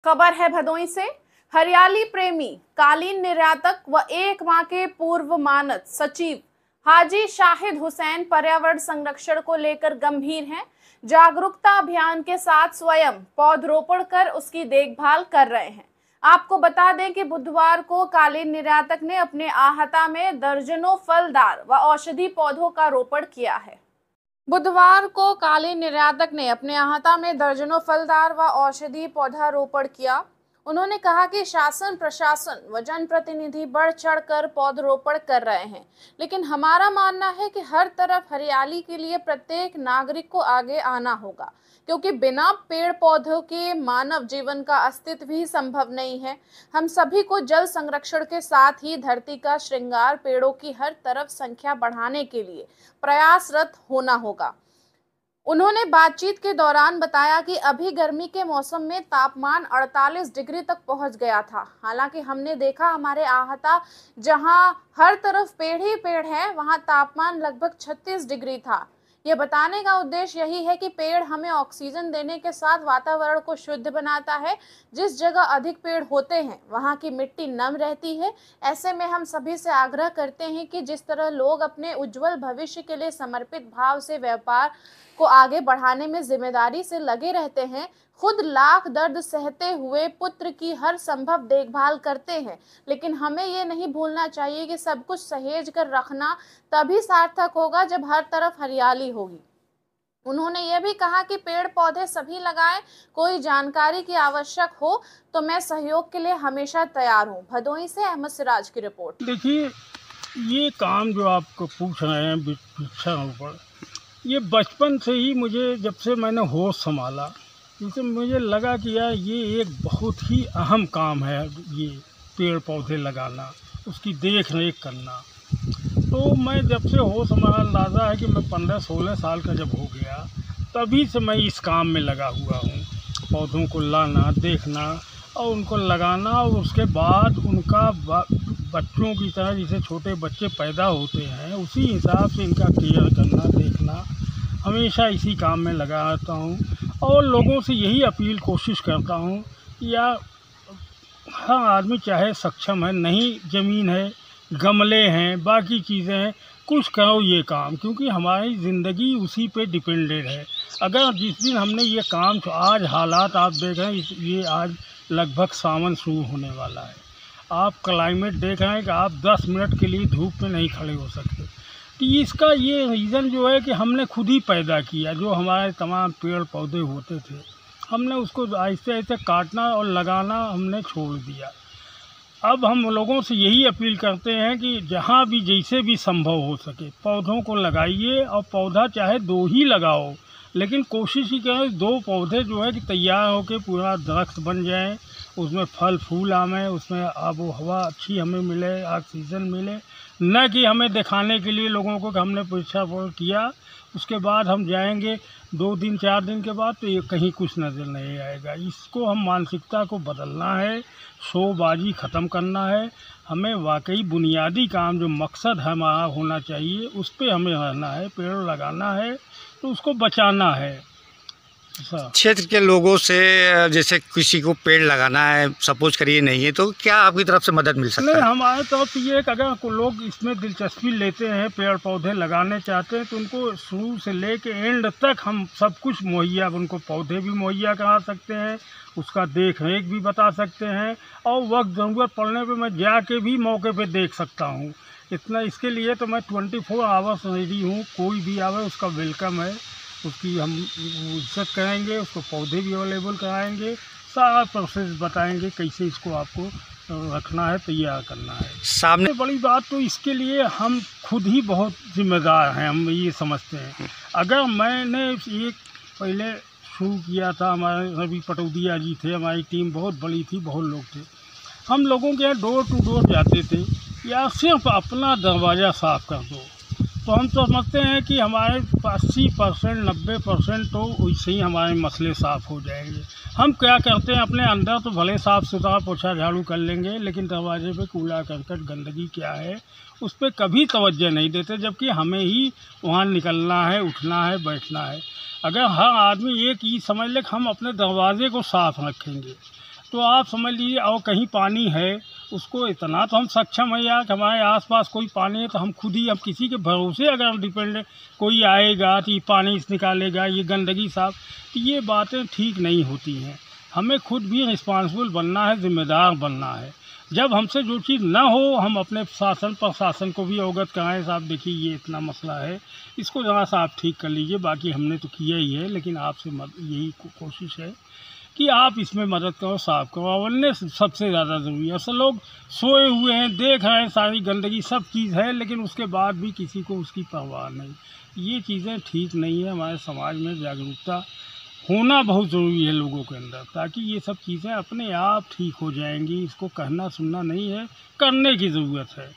खबर है भदोही से। हरियाली प्रेमी, कालीन निर्यातक व एक माह के पूर्व मानद सचिव हाजी शाहिद हुसैन पर्यावरण संरक्षण को लेकर गंभीर हैं। जागरूकता अभियान के साथ स्वयं पौधरोपण कर उसकी देखभाल कर रहे हैं। आपको बता दें कि बुधवार को कालीन निर्यातक ने अपने आहता में दर्जनों फलदार व औषधि पौधों का रोपण किया है। बुधवार को कालीन निर्यातक ने अपने आहता में दर्जनों फलदार व औषधि पौधारोपण किया। उन्होंने कहा कि शासन, प्रशासन व जनप्रतिनिधि बढ़ चढ़कर पौधरोपण कर रहे हैं, लेकिन हमारा मानना है कि हर तरफ हरियाली के लिए प्रत्येक नागरिक को आगे आना होगा, क्योंकि बिना पेड़ पौधों के मानव जीवन का अस्तित्व ही संभव नहीं है। हम सभी को जल संरक्षण के साथ ही धरती का श्रृंगार, पेड़ों की हर तरफ संख्या बढ़ाने के लिए प्रयासरत होना होगा। उन्होंने बातचीत के दौरान बताया कि अभी गर्मी के मौसम में तापमान 48 डिग्री तक पहुंच गया था। हालांकि हमने देखा हमारे आहता जहां हर तरफ पेड़ ही पेड़ है, वहां तापमान लगभग 36 डिग्री था। ये बताने का उद्देश्य यही है कि पेड़ हमें ऑक्सीजन देने के साथ वातावरण को शुद्ध बनाता है। जिस जगह अधिक पेड़ होते हैं वहाँ की मिट्टी नम रहती है। ऐसे में हम सभी से आग्रह करते हैं कि जिस तरह लोग अपने उज्जवल भविष्य के लिए समर्पित भाव से व्यापार को आगे बढ़ाने में जिम्मेदारी से लगे रहते हैं, खुद लाख दर्द सहते हुए पुत्र की हर संभव देखभाल करते हैं, लेकिन हमें ये नहीं भूलना चाहिए कि सब कुछ सहेज कर रखना तभी सार्थक होगा जब हर तरफ हरियाली होगी। उन्होंने ये भी कहा कि पेड़ पौधे सभी लगाएं। कोई जानकारी की आवश्यक हो तो मैं सहयोग के लिए हमेशा तैयार हूँ। भदोही से अहमद सिराज की रिपोर्ट। देखिए, ये काम जो आपको पूछ रहे हैं वृक्षारोपण, ये बचपन से ही मुझे, जब से मैंने होश संभाला, इससे मुझे लगा कि यार ये एक बहुत ही अहम काम है, ये पेड़ पौधे लगाना, उसकी देख रेख करना। तो मैं जब से होश संभाला, अंदाज़ा है कि मैं 15-16 साल का जब हो गया, तभी से मैं इस काम में लगा हुआ हूँ। पौधों को लाना, देखना और उनको लगाना, और उसके बाद उनका बच्चों की तरह जैसे छोटे बच्चे पैदा होते हैं उसी हिसाब से इनका केयर करना, देखना, हमेशा इसी काम में लगा रहता हूँ। और लोगों से यही अपील कोशिश करता हूँ, या हर आदमी चाहे सक्षम है, नहीं ज़मीन है, गमले हैं, बाकी चीज़ें हैं, कुछ करो ये काम, क्योंकि हमारी ज़िंदगी उसी पे डिपेंडेड है। अगर जिस दिन हमने ये काम, तो आज हालात आप देख रहे हैं, ये आज लगभग सावन शुरू होने वाला है। आप क्लाइमेट देख रहे हैं कि आप 10 मिनट के लिए धूप में नहीं खड़े हो सकते। तो इसका ये रीज़न जो है कि हमने खुद ही पैदा किया। जो हमारे तमाम पेड़ पौधे होते थे, हमने उसको आहिस्ते आहिस्ते काटना और लगाना हमने छोड़ दिया। अब हम लोगों से यही अपील करते हैं कि जहाँ भी जैसे भी संभव हो सके पौधों को लगाइए, और पौधा चाहे 2 ही लगाओ, लेकिन कोशिश ही करें 2 पौधे जो है कि तैयार होकर पूरा दरख्त बन जाएं, उसमें फल फूल आवे, उसमें आबो हवा अच्छी हमें मिले, ऑक्सीजन मिले, न कि हमें दिखाने के लिए लोगों को कि हमने वृक्षारोपण किया, उसके बाद हम जाएंगे 2 दिन 4 दिन के बाद तो ये कहीं कुछ नज़र नहीं आएगा। इसको हम मानसिकता को बदलना है, शोबाजी ख़त्म करना है। हमें वाकई बुनियादी काम जो मकसद हमारा होना चाहिए उस पे हमें रहना है। पेड़ लगाना है तो उसको बचाना है। क्षेत्र के लोगों से, जैसे किसी को पेड़ लगाना है, सपोज करिए नहीं है, तो क्या आपकी तरफ से मदद मिल सकता है? हमारे तरफ ये कि अगर लोग इसमें दिलचस्पी लेते हैं, पेड़ पौधे लगाने चाहते हैं, तो उनको शुरू से लेके एंड तक हम सब कुछ मुहैया, उनको पौधे भी मुहैया करा सकते हैं, उसका देख रेख भी बता सकते हैं, और वक्त ज़रूरत पड़ने पर मैं जाके भी मौके पर देख सकता हूँ। इतना इसके लिए तो मैं 24 आवर्स रेडी हूँ। कोई भी आवे उसका वेलकम है, उसकी हम इज्जत करेंगे, उसको पौधे भी अवेलेबल कराएंगे, सारा प्रोसेस बताएंगे कैसे इसको आपको रखना है, तैयार करना है। सामने बड़ी बात तो इसके लिए हम खुद ही बहुत जिम्मेदार हैं, हम ये समझते हैं। अगर मैंने एक पहले शुरू किया था, हमारे रवि पटौदिया जी थे, हमारी टीम बहुत बड़ी थी, बहुत लोग थे, हम लोगों के यहाँ डोर टू डोर जाते थे, या सिर्फ अपना दरवाज़ा साफ़ कर दो, तो हम तो समझते हैं कि हमारे 80% 90% तो वैसे ही हमारे मसले साफ़ हो जाएंगे। हम क्या करते हैं, अपने अंदर तो भले साफ़ सुथरा पोछा झाड़ू कर लेंगे, लेकिन दरवाजे पे कूड़ा करकट गंदगी क्या है उस पर कभी तवज्जो नहीं देते, जबकि हमें ही वहाँ निकलना है, उठना है, बैठना है। अगर हर आदमी एक ही समझ ले कि हम अपने दरवाजे को साफ़ रखेंगे, तो आप समझ लीजिए, और कहीं पानी है उसको इतना तो हम सक्षम है यार कि हमारे आसपास कोई पानी है तो हम खुद ही, हम किसी के भरोसे अगर डिपेंड है, कोई आएगा तो ये पानी निकालेगा, ये गंदगी साफ, तो ये बातें ठीक नहीं होती हैं। हमें खुद भी रिस्पांसिबल बनना है, जिम्मेदार बनना है। जब हमसे जो चीज़ ना हो, हम अपने शासन प्रशासन को भी अवगत कराएं, साहब देखिए ये इतना मसला है, इसको ज़रा सा आप ठीक कर लीजिए। बाकी हमने तो किया ही है, लेकिन आपसे यही कोशिश है कि आप इसमें मदद करो, साफ करो। अवेयरनेस सबसे ज़्यादा ज़रूरी है। असल लोग सोए हुए हैं, देख रहे हैं सारी गंदगी सब चीज़ है, लेकिन उसके बाद भी किसी को उसकी परवाह नहीं। ये चीज़ें ठीक नहीं है। हमारे समाज में जागरूकता होना बहुत ज़रूरी है लोगों के अंदर, ताकि ये सब चीज़ें अपने आप ठीक हो जाएंगी। इसको कहना सुनना नहीं है, करने की ज़रूरत है।